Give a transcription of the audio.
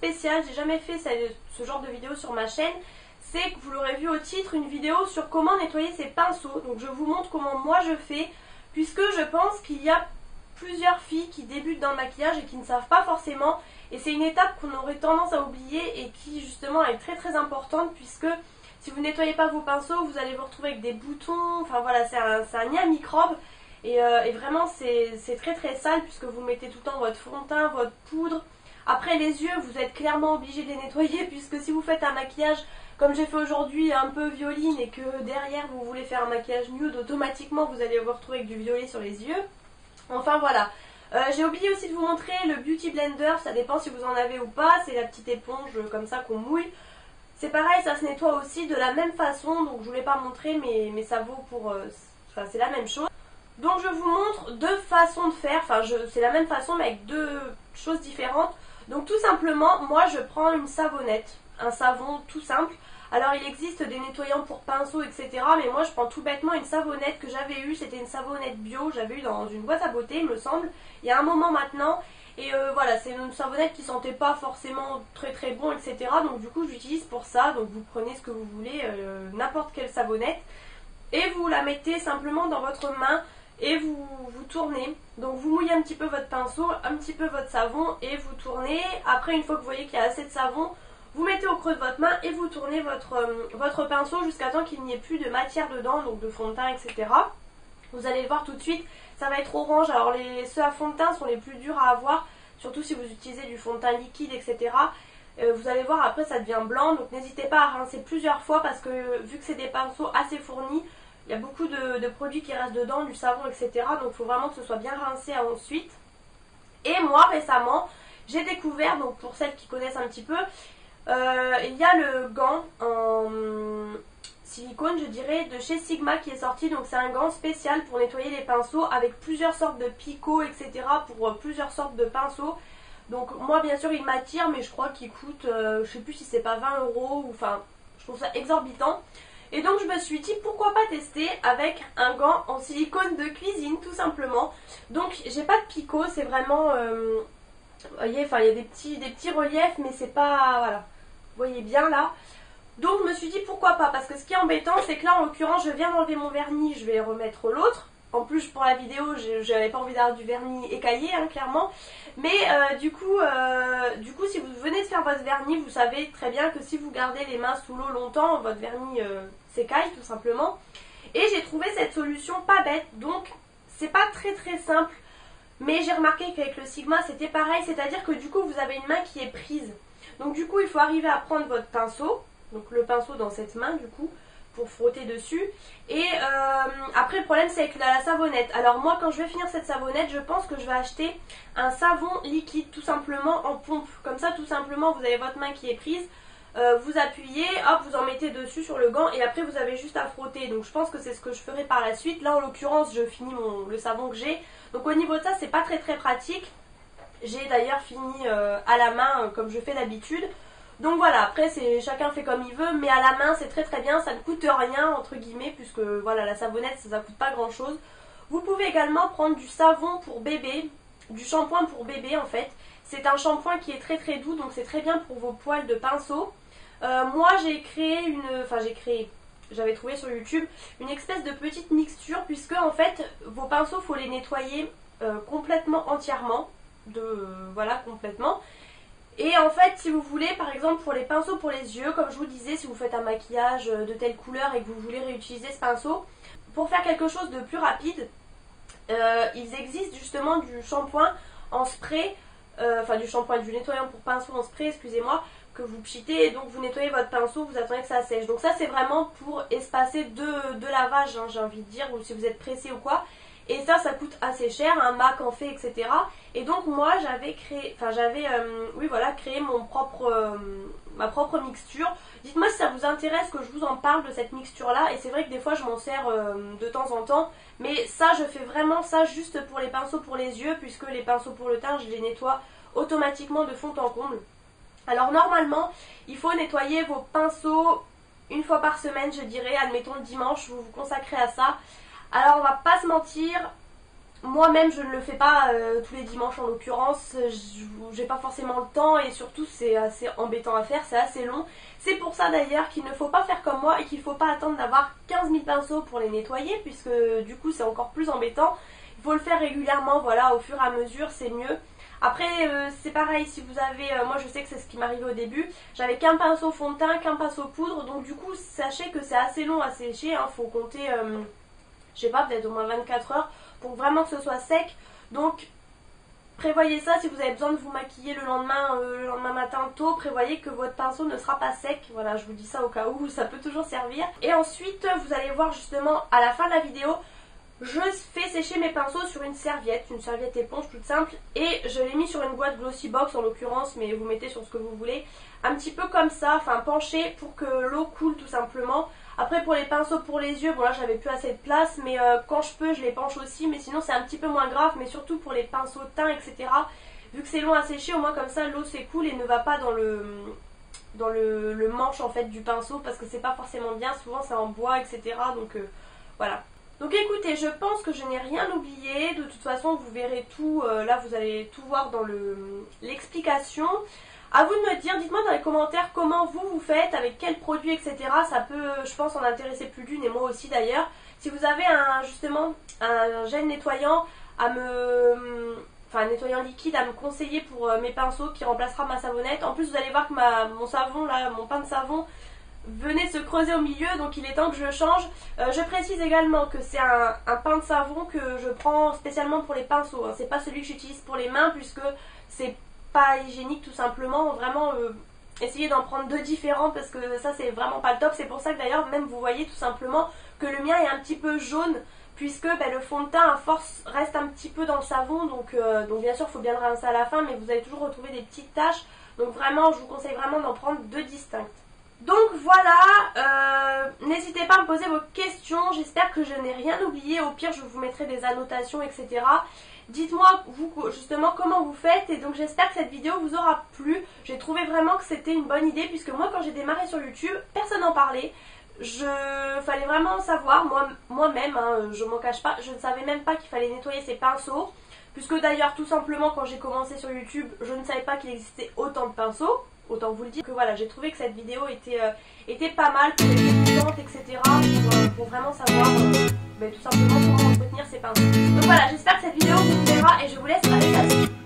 spéciale, j'ai jamais fait ce genre de vidéo sur ma chaîne. C'est que vous l'aurez vu au titre, une vidéo sur comment nettoyer ses pinceaux. Donc je vous montre comment moi je fais, puisque je pense qu'il y a plusieurs filles qui débutent dans le maquillage et qui ne savent pas forcément. Et c'est une étape qu'on aurait tendance à oublier et qui justement est très très importante, puisque si vous ne nettoyez pas vos pinceaux, vous allez vous retrouver avec des boutons. Enfin voilà, c'est un nid à microbes. Et vraiment c'est très très sale, puisque vous mettez tout le temps votre fond de teint, votre poudre. Après les yeux, vous êtes clairement obligé de les nettoyer, puisque si vous faites un maquillage comme j'ai fait aujourd'hui un peu violine et que derrière vous voulez faire un maquillage nude, automatiquement vous allez vous retrouver avec du violet sur les yeux. Enfin voilà. J'ai oublié aussi de vous montrer le Beauty Blender, ça dépend si vous en avez ou pas, c'est la petite éponge comme ça qu'on mouille. C'est pareil, ça se nettoie aussi de la même façon, donc je ne voulais pas montrer mais ça vaut pour... Enfin c'est la même chose. Donc je vous montre deux façons de faire, enfin c'est la même façon mais avec deux choses différentes. Donc tout simplement, moi je prends une savonnette, un savon tout simple. Alors il existe des nettoyants pour pinceau etc. Mais moi je prends tout bêtement une savonnette que j'avais eue, c'était une savonnette bio, j'avais eu dans une boîte à beauté il me semble, il y a un moment maintenant. Et voilà, c'est une savonnette qui sentait pas forcément très très bon etc. Donc du coup j'utilise pour ça, donc vous prenez ce que vous voulez, n'importe quelle savonnette. Et vous la mettez simplement dans votre main. Et vous tournez, donc vous mouillez un petit peu votre pinceau, un petit peu votre savon et vous tournez. Après une fois que vous voyez qu'il y a assez de savon, vous mettez au creux de votre main et vous tournez votre pinceau jusqu'à temps qu'il n'y ait plus de matière dedans, donc de fond de teint etc. Vous allez le voir tout de suite, ça va être orange. Alors ceux à fond de teint sont les plus durs à avoir, surtout si vous utilisez du fond de teint liquide etc. Vous allez voir après ça devient blanc, donc n'hésitez pas à rincer plusieurs fois parce que vu que c'est des pinceaux assez fournis, il y a beaucoup de produits qui restent dedans, du savon, etc. Donc il faut vraiment que ce soit bien rincé ensuite. Et moi récemment, j'ai découvert, donc pour celles qui connaissent un petit peu, il y a le gant en silicone, je dirais, de chez Sigma qui est sorti. Donc c'est un gant spécial pour nettoyer les pinceaux avec plusieurs sortes de picots, etc. pour plusieurs sortes de pinceaux. Donc moi bien sûr il m'attire, mais je crois qu'il coûte, je sais plus si c'est pas 20 €, ou enfin je trouve ça exorbitant. Et donc je me suis dit pourquoi pas tester avec un gant en silicone de cuisine tout simplement. Donc j'ai pas de picot, c'est vraiment, vous voyez, enfin il y a des petits reliefs mais c'est pas, voilà, vous voyez bien là. Donc je me suis dit pourquoi pas, parce que ce qui est embêtant c'est que là en l'occurrence je viens d'enlever mon vernis, je vais remettre l'autre. En plus pour la vidéo j'avais pas envie d'avoir du vernis écaillé hein, clairement. Mais du coup si vous venez de faire votre vernis, vous savez très bien que si vous gardez les mains sous l'eau longtemps, votre vernis s'écaille tout simplement. Et j'ai trouvé cette solution pas bête, donc c'est pas très très simple. Mais j'ai remarqué qu'avec le Sigma c'était pareil, c'est-à-dire que du coup vous avez une main qui est prise. Donc du coup il faut arriver à prendre votre pinceau, donc le pinceau dans cette main du coup, pour frotter dessus. Et après le problème c'est avec la savonnette. Alors moi quand je vais finir cette savonnette, je pense que je vais acheter un savon liquide tout simplement en pompe. Comme ça tout simplement vous avez votre main qui est prise, vous appuyez, hop vous en mettez dessus sur le gant et après vous avez juste à frotter. Donc je pense que c'est ce que je ferai par la suite. Là en l'occurrence je finis le savon que j'ai. Donc au niveau de ça c'est pas très très pratique. J'ai d'ailleurs fini à la main comme je fais d'habitude. Donc voilà, après chacun fait comme il veut, mais à la main c'est très très bien, ça ne coûte rien entre guillemets, puisque voilà la savonnette ça coûte pas grand chose. Vous pouvez également prendre du savon pour bébé, du shampoing pour bébé en fait. C'est un shampoing qui est très très doux, donc c'est très bien pour vos poils de pinceau. Moi j'avais trouvé sur YouTube une espèce de petite mixture, puisque en fait vos pinceaux faut les nettoyer complètement entièrement, voilà complètement. Et en fait si vous voulez par exemple pour les pinceaux pour les yeux, comme je vous disais, si vous faites un maquillage de telle couleur et que vous voulez réutiliser ce pinceau, pour faire quelque chose de plus rapide, il existe justement du shampoing en spray, du nettoyant pour pinceau en spray, excusez-moi, que vous pchitez et donc vous nettoyez votre pinceau, vous attendez que ça sèche. Donc ça c'est vraiment pour espacer deux lavages, hein, j'ai envie de dire, ou si vous êtes pressé ou quoi. Et ça coûte assez cher, un MAC en fait, etc. Et donc moi j'avais créé, créé ma propre mixture. Dites-moi si ça vous intéresse que je vous en parle de cette mixture là. Et c'est vrai que des fois je m'en sers de temps en temps. Mais ça je fais vraiment ça juste pour les pinceaux pour les yeux, puisque les pinceaux pour le teint je les nettoie automatiquement de fond en comble. Alors normalement il faut nettoyer vos pinceaux une fois par semaine, je dirais, admettons le dimanche, vous vous consacrez à ça. Alors on va pas se mentir, moi-même je ne le fais pas tous les dimanches en l'occurrence, j'ai pas forcément le temps et surtout c'est assez embêtant à faire, c'est assez long. C'est pour ça d'ailleurs qu'il ne faut pas faire comme moi et qu'il ne faut pas attendre d'avoir 15 000 pinceaux pour les nettoyer puisque du coup c'est encore plus embêtant. Il faut le faire régulièrement, voilà, au fur et à mesure c'est mieux. Après c'est pareil, si vous avez, moi je sais que c'est ce qui m'arrivait au début, j'avais qu'un pinceau fond de teint, qu'un pinceau poudre, donc du coup sachez que c'est assez long à sécher, hein, faut compter, je sais pas, peut-être au moins 24 heures pour vraiment que ce soit sec. Donc prévoyez ça, si vous avez besoin de vous maquiller le lendemain matin tôt, prévoyez que votre pinceau ne sera pas sec. Voilà, je vous dis ça au cas où, ça peut toujours servir. Et ensuite, vous allez voir justement à la fin de la vidéo, je fais sécher mes pinceaux sur une serviette éponge toute simple. Et je l'ai mis sur une boîte Glossy Box en l'occurrence, mais vous mettez sur ce que vous voulez. Un petit peu comme ça, enfin penché pour que l'eau coule tout simplement. Après pour les pinceaux pour les yeux, bon là j'avais plus assez de place, mais quand je peux je les penche aussi, mais sinon c'est un petit peu moins grave, mais surtout pour les pinceaux teints etc. Vu que c'est long à sécher, au moins comme ça l'eau s'écoule et ne va pas dans le manche en fait du pinceau, parce que c'est pas forcément bien, souvent c'est en bois etc. Donc voilà. Donc écoutez, je pense que je n'ai rien oublié, de toute façon vous verrez tout, là vous allez tout voir dans l'explication. A vous de me dire, dites-moi dans les commentaires comment vous faites, avec quels produits, etc. Ça peut, je pense, en intéresser plus d'une et moi aussi d'ailleurs. Si vous avez justement un gel nettoyant un nettoyant liquide à me conseiller pour mes pinceaux qui remplacera ma savonnette. En plus vous allez voir que mon savon, là, mon pain de savon venait se creuser au milieu, donc il est temps que je le change. Je précise également que c'est un pain de savon que je prends spécialement pour les pinceaux, hein. C'est pas celui que j'utilise pour les mains puisque c'est pas hygiénique tout simplement, vraiment essayez d'en prendre deux différents parce que ça c'est vraiment pas le top. C'est pour ça que d'ailleurs même vous voyez tout simplement que le mien est un petit peu jaune puisque le fond de teint à force reste un petit peu dans le savon, donc bien sûr il faut bien le rincer à la fin, mais vous allez toujours retrouver des petites taches, donc vraiment je vous conseille vraiment d'en prendre deux distinctes. Donc voilà, n'hésitez pas à me poser vos questions, j'espère que je n'ai rien oublié, au pire je vous mettrai des annotations etc. Dites-moi vous justement comment vous faites, et donc j'espère que cette vidéo vous aura plu. J'ai trouvé vraiment que c'était une bonne idée puisque moi quand j'ai démarré sur YouTube, personne n'en parlait. Fallait vraiment savoir, moi-même, hein, je m'en cache pas, je ne savais même pas qu'il fallait nettoyer ses pinceaux. Puisque d'ailleurs tout simplement quand j'ai commencé sur YouTube, je ne savais pas qu'il existait autant de pinceaux. Autant vous le dire que voilà, j'ai trouvé que cette vidéo était pas mal pour les débutantes, etc. Pour vraiment savoir tout simplement comment entretenir ses pinceaux. Donc voilà, j'espère que cette vidéo vous plaira et je vous laisse avec la suite.